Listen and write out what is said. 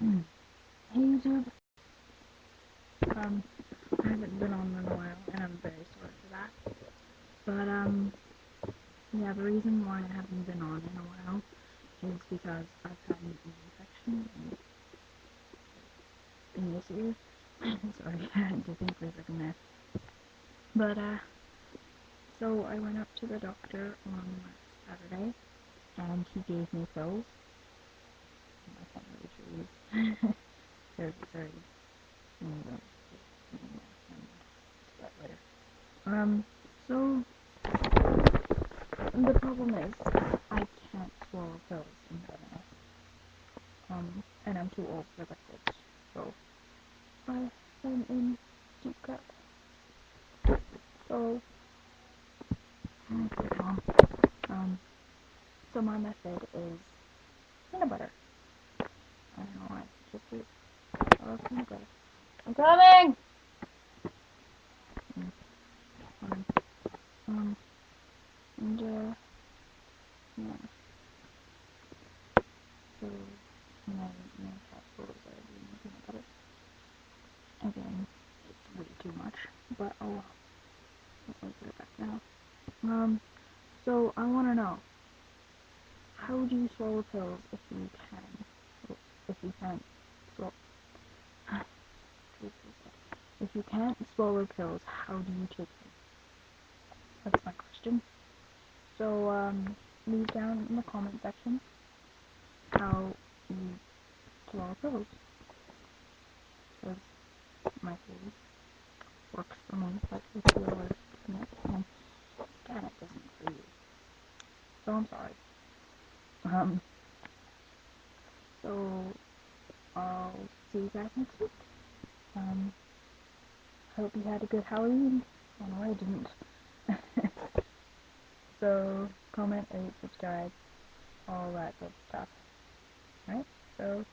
Hey YouTube, I haven't been on in a while, and I'm very sorry for that. But yeah, the reason why I haven't been on in a while is because I've had an infection in this ear. Sorry, I had to think for a second there. But so I went up to the doctor on last Saturday, and he gave me pills. I can't really show you. Sorry. Mm, that later. So the problem is I can't swallow pills in general. And I'm too old for liquids, so I am in deep cut. So, um, so my method is peanut butter. I don't know why, it's just weird. I love peanut butter. I'm coming! Mm, fine. And yeah, so my capsules are doing peanut butter. Again, it's way too much, but oh well. I'll put it back now. So I want to know, how do you swallow pills if you can? If you can't swallow, if you can't swallow pills, how do you take them? That's my question. So leave down in the comment section how you swallow pills, because my theory works for me, but if you're allergic to it, then it doesn't for you. So I'm sorry. Um, so I'll see you guys next week. Hope you had a good Halloween. Oh no, I didn't. So, comment, rate, subscribe, all that good stuff. Right? So,